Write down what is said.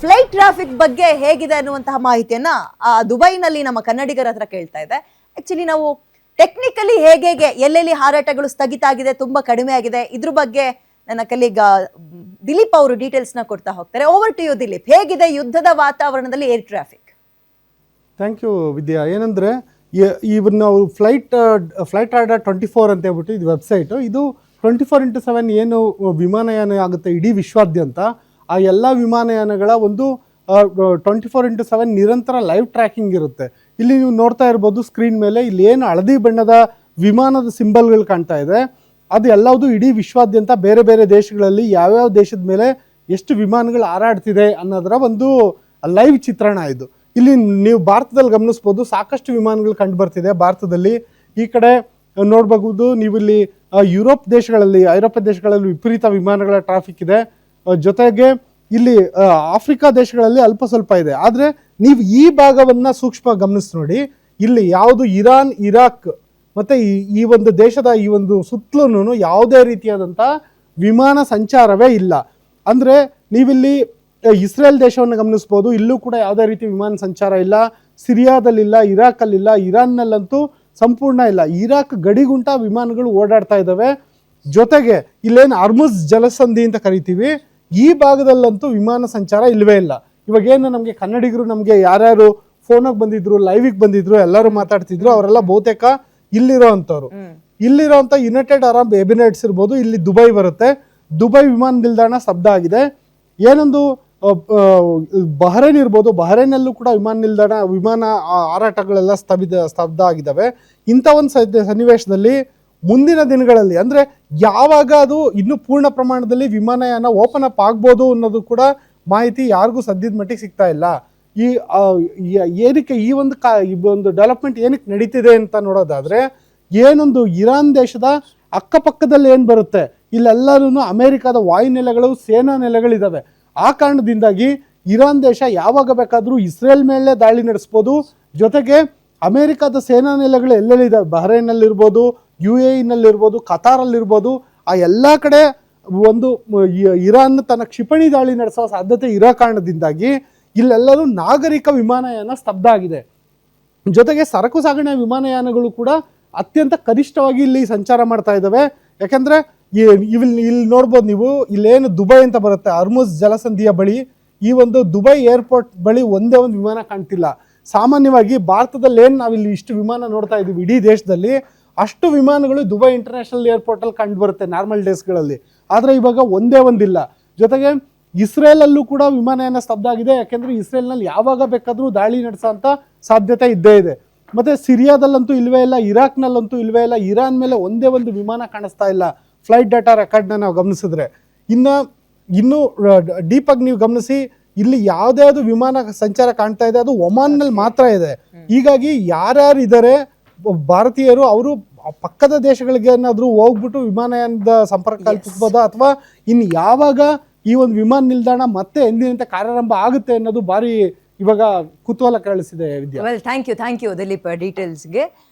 Flight traffic ಬಗ್ಗೆ ಹೇಗಿದೆ ಅನ್ನುವಂತಹ ಮಾಹಿತಿಯನ್ನ ದುಬೈನಲ್ಲಿ ನಮ್ಮ ಕನ್ನಡಿಗರ ಹತ್ರ ಕೇಳ್ತಾ ಇದೆ. ಆಕ್ಚುಲಿ ನಾವು ಟೆಕ್ನಿಕಲಿ ಹೇಗೆ ಎಲ್ಲೆಲ್ಲಿ ಹಾರಾಟಗಳು ಸ್ಥಗಿತ ಆಗಿದೆ, ತುಂಬಾ ಕಡಿಮೆ ಆಗಿದೆ, ಇದ್ರ ಬಗ್ಗೆ ನನ್ನ ಕಲೀಗ ದಿಲೀಪ್ ಅವರು ಡೀಟೇಲ್ಸ್ ನ ಕೊಡ್ತಾ ಹೋಗ್ತಾರೆ. ಓವರ್ ಟು ಯು ದಿಲೀಪ್, ಹೇಗಿದೆ ಯುದ್ಧದ ವಾತಾವರಣದಲ್ಲಿ ಏರ್ ಟ್ರಾಫಿಕ್? ಥ್ಯಾಂಕ್ ಯು ವಿದ್ಯಾ. ಏನಂದರೆ ಇವ್ ನಾವು ಫ್ಲೈಟ್ ರಾಡಾರ್ 24 ಅಂತ ಹೇಳ್ಬಿಟ್ಟು ಇದು ವೆಬ್ಸೈಟು. ಇದು 24x7 ಏನು ವಿಮಾನಯಾನ ಆಗುತ್ತೆ ಇಡೀ ವಿಶ್ವಾದ್ಯಂತ, ಆ ಎಲ್ಲ ವಿಮಾನಯಾನಗಳ ಒಂದು 24x7 ನಿರಂತರ ಲೈವ್ ಟ್ರ್ಯಾಕಿಂಗ್ ಇರುತ್ತೆ. ಇಲ್ಲಿ ನೀವು ನೋಡ್ತಾ ಇರ್ಬೋದು ಸ್ಕ್ರೀನ್ ಮೇಲೆ, ಇಲ್ಲಿ ಏನು ಹಳದಿ ಬಣ್ಣದ ವಿಮಾನದ ಸಿಂಬಲ್ಗಳು ಕಾಣ್ತಾ ಇದೆ, ಅದು ಎಲ್ಲವುದು ಇಡೀ ವಿಶ್ವಾದ್ಯಂತ ಬೇರೆ ಬೇರೆ ದೇಶಗಳಲ್ಲಿ ಯಾವ್ಯಾವ ದೇಶದ ಮೇಲೆ ಎಷ್ಟು ವಿಮಾನಗಳು ಹಾರಾಡ್ತಿದೆ ಅನ್ನೋದರ ಒಂದು ಲೈವ್ ಚಿತ್ರಣ ಇದು. ಇಲ್ಲಿ ನೀವು ಭಾರತದಲ್ಲಿ ಗಮನಿಸ್ಬೋದು, ಸಾಕಷ್ಟು ವಿಮಾನಗಳು ಕಂಡು ಬರ್ತಿದೆ ಭಾರತದಲ್ಲಿ. ಈ ಕಡೆ ನೋಡಬಹುದು ನೀವು, ಇಲ್ಲಿ ಯುರೋಪ್ ದೇಶಗಳಲ್ಲಿ, ಐರೋಪ್ಯ ದೇಶಗಳಲ್ಲಿ ವಿಪರೀತ ವಿಮಾನಗಳ ಟ್ರಾಫಿಕ್ ಇದೆ. ಜೊತೆಗೆ ಇಲ್ಲಿ ಆಫ್ರಿಕಾ ದೇಶಗಳಲ್ಲಿ ಅಲ್ಪ ಸ್ವಲ್ಪ ಇದೆ. ಆದರೆ ನೀವು ಈ ಭಾಗವನ್ನು ಸೂಕ್ಷ್ಮ ಗಮನಿಸಿ ನೋಡಿ, ಇಲ್ಲಿ ಯಾವುದು ಇರಾನ್, ಇರಾಕ್ ಮತ್ತು ಈ ಒಂದು ದೇಶದ ಈ ಒಂದು ಸುತ್ತಲೂ ಯಾವುದೇ ರೀತಿಯಾದಂಥ ವಿಮಾನ ಸಂಚಾರವೇ ಇಲ್ಲ. ಅಂದರೆ ನೀವಿಲ್ಲಿ ಇಸ್ರೇಲ್ ದೇಶವನ್ನು ಗಮನಿಸ್ಬೋದು, ಇಲ್ಲೂ ಕೂಡ ಯಾವುದೇ ರೀತಿ ವಿಮಾನ ಸಂಚಾರ ಇಲ್ಲ. ಸಿರಿಯಾದಲ್ಲಿಲ್ಲ, ಇರಾಕಲ್ಲಿಲ್ಲ, ಇರಾನ್ನಲ್ಲಂತೂ ಸಂಪೂರ್ಣ ಇಲ್ಲ. ಇರಾಕ್ ಗಡಿಗುಂಟ ವಿಮಾನಗಳು ಓಡಾಡ್ತಾ ಇದ್ದಾವೆ. ಜೊತೆಗೆ ಇಲ್ಲೇನು ಅರ್ಮುಜ್ ಜಲಸಂಧಿ ಅಂತ ಕರಿತೀವಿ, ಈ ಭಾಗದಲ್ಲಂತೂ ವಿಮಾನ ಸಂಚಾರ ಇಲ್ಲವೇ ಇಲ್ಲ. ಇವಾಗೇನು ನಮಗೆ ಕನ್ನಡಿಗರು, ನಮಗೆ ಯಾರ್ಯಾರು ಫೋನಾಗಿ ಬಂದಿದ್ರು, ಲೈವಿಗೆ ಬಂದಿದ್ರು, ಎಲ್ಲರೂ ಮಾತಾಡ್ತಿದ್ರು, ಅವರೆಲ್ಲ ಬಹುತೇಕ ಇಲ್ಲಿರೋ ಅಂಥವ್ರು. ಇಲ್ಲಿರೋಂಥ ಯುನೈಟೆಡ್ ಅರಬ್ ಎಮಿರೇಟ್ಸ್ ಇರ್ಬೋದು, ಇಲ್ಲಿ ದುಬೈ ಬರುತ್ತೆ. ದುಬೈ ವಿಮಾನ ನಿಲ್ದಾಣ ಸ್ತಬ್ಧ ಆಗಿದೆ. ಏನೊಂದು ಬಹರೇನ್ ಇರ್ಬೋದು, ಬಹರೇನಲ್ಲೂ ಕೂಡ ವಿಮಾನ ಹಾರಾಟಗಳೆಲ್ಲ ಸ್ತಬ್ಧ ಆಗಿದ್ದಾವೆ. ಇಂಥ ಒಂದು ಸನ್ನಿವೇಶದಲ್ಲಿ ಮುಂದಿನ ದಿನಗಳಲ್ಲಿ, ಅಂದರೆ ಯಾವಾಗ ಅದು ಇನ್ನೂ ಪೂರ್ಣ ಪ್ರಮಾಣದಲ್ಲಿ ವಿಮಾನಯಾನ ಓಪನ್ ಅಪ್ ಆಗ್ಬೋದು ಅನ್ನೋದು ಕೂಡ ಮಾಹಿತಿ ಯಾರಿಗೂ ಸದ್ಯದ ಮಟ್ಟಿಗೆ ಸಿಗ್ತಾ ಇಲ್ಲ. ಏನಕ್ಕೆ ಈ ಒಂದು ಡೆವಲಪ್ಮೆಂಟ್ ಏನಕ್ಕೆ ನಡೀತಿದೆ ಅಂತ ನೋಡೋದಾದರೆ, ಏನೊಂದು ಇರಾನ್ ದೇಶದ ಅಕ್ಕಪಕ್ಕದಲ್ಲಿ ಏನು ಬರುತ್ತೆ, ಇಲ್ಲೆಲ್ಲರೂ ಅಮೆರಿಕದ ವಾಯುನೆಲೆಗಳು, ಸೇನಾ ನೆಲೆಗಳಿದ್ದಾವೆ. ಆ ಕಾರಣದಿಂದಾಗಿ ಇರಾನ್ ದೇಶ ಯಾವಾಗ ಬೇಕಾದರೂ ಇಸ್ರೇಲ್ ಮೇಲೆ ದಾಳಿ ನಡೆಸ್ಬೋದು. ಜೊತೆಗೆ ಅಮೆರಿಕದ ಸೇನಾ ನೆಲೆಗಳು ಎಲ್ಲೆಲ್ಲಿದ್ದಾವೆ, ಬಹ್ರೈನ್ನಲ್ಲಿರ್ಬೋದು, UAEನಲ್ಲಿರ್ಬೋದು, ಕತಾರಲ್ಲಿರ್ಬೋದು, ಆ ಎಲ್ಲ ಕಡೆ ಒಂದು ಇರಾನ್ ತನ್ನ ಕ್ಷಿಪಣಿ ದಾಳಿ ನಡೆಸುವ ಸಾಧ್ಯತೆ ಇರೋ ಕಾರಣದಿಂದಾಗಿ ಇಲ್ಲೆಲ್ಲರೂ ನಾಗರಿಕ ವಿಮಾನಯಾನ ಸ್ತಬ್ಧ ಆಗಿದೆ. ಜೊತೆಗೆ ಸರಕು ಸಾಗಣೆ ವಿಮಾನಯಾನಗಳು ಕೂಡ ಅತ್ಯಂತ ಕನಿಷ್ಠವಾಗಿ ಇಲ್ಲಿ ಸಂಚಾರ ಮಾಡ್ತಾ ಇದ್ದಾವೆ. ಯಾಕೆಂದರೆ ಇಲ್ಲಿ ನೋಡ್ಬೋದು ನೀವು, ಇಲ್ಲೇನು ದುಬೈ ಅಂತ ಬರುತ್ತೆ, ಅರ್ಮುಜ್ ಜಲಸಂಧಿಯ ಬಳಿ, ಈ ಒಂದು ದುಬೈ ಏರ್ಪೋರ್ಟ್ ಬಳಿ ಒಂದೇ ಒಂದು ವಿಮಾನ ಕಾಣ್ತಿಲ್ಲ. ಸಾಮಾನ್ಯವಾಗಿ ಭಾರತದಲ್ಲಿ ಏನು ನಾವಿಲ್ಲಿ ಇಷ್ಟು ವಿಮಾನ ನೋಡ್ತಾ ಇದ್ದೀವಿ ಇಡೀ ದೇಶದಲ್ಲಿ, ಅಷ್ಟು ವಿಮಾನಗಳು ದುಬೈ ಇಂಟರ್ನ್ಯಾಷನಲ್ ಏರ್ಪೋರ್ಟಲ್ಲಿ ಕಂಡು ಬರುತ್ತೆ ನಾರ್ಮಲ್ ಡೇಸ್ಗಳಲ್ಲಿ. ಆದರೆ ಇವಾಗ ಒಂದೇ ಒಂದಿಲ್ಲ. ಜೊತೆಗೆ ಇಸ್ರೇಲಲ್ಲೂ ಕೂಡ ವಿಮಾನಯಾನ ಸ್ತಬ್ಧ ಆಗಿದೆ. ಯಾಕೆಂದರೆ ಇಸ್ರೇಲ್ನಲ್ಲಿ ಯಾವಾಗ ಬೇಕಾದರೂ ದಾಳಿ ನಡೆಸೋಂಥ ಸಾಧ್ಯತೆ ಇದ್ದೇ ಇದೆ. ಮತ್ತು ಸಿರಿಯಾದಲ್ಲಂತೂ ಇಲ್ವೇ ಇಲ್ಲ, ಇರಾಕ್ನಲ್ಲಂತೂ ಇಲ್ವೇ ಇಲ್ಲ, ಇರಾನ್ ಮೇಲೆ ಒಂದೇ ಒಂದು ವಿಮಾನ ಕಾಣಿಸ್ತಾ ಇಲ್ಲ ಫ್ಲೈಟ್ ಡಾಟಾ ರೆಕಾರ್ಡ್ನ ನಾವು ಗಮನಿಸಿದ್ರೆ. ಇನ್ನೂ ಡೀಪಾಗಿ ನೀವು ಗಮನಿಸಿ, ಇಲ್ಲಿ ಯಾವುದ್ಯಾವುದು ವಿಮಾನ ಸಂಚಾರ ಕಾಣ್ತಾ ಇದೆ ಅದು ಒಮಾನ್ನಲ್ಲಿ ಮಾತ್ರ ಇದೆ. ಹೀಗಾಗಿ ಯಾರ್ಯಾರು ಇದ್ದಾರೆ ಭಾರತೀಯರು, ಅವರು ಪಕ್ಕದ ದೇಶಗಳಿಗೆ ಏನಾದರೂ ಹೋಗ್ಬಿಟ್ಟು ವಿಮಾನಯಾನದ ಸಂಪರ್ಕ ಕಲ್ಪಿಸ್ಬೋದಾ, ಅಥವಾ ಇನ್ನು ಯಾವಾಗ ಈ ಒಂದು ವಿಮಾನ ನಿಲ್ದಾಣ ಮತ್ತೆ ಎಂದಿನಂತೆ ಕಾರ್ಯಾರಂಭ ಆಗುತ್ತೆ ಅನ್ನೋದು ಭಾರಿ ಇವಾಗ ಕುತೂಹಲ ಕೇಳಿಸಿದೆ Vidya. Well, thank you Dileep ಡೀಟೇಲ್ಸ್ಗೆ.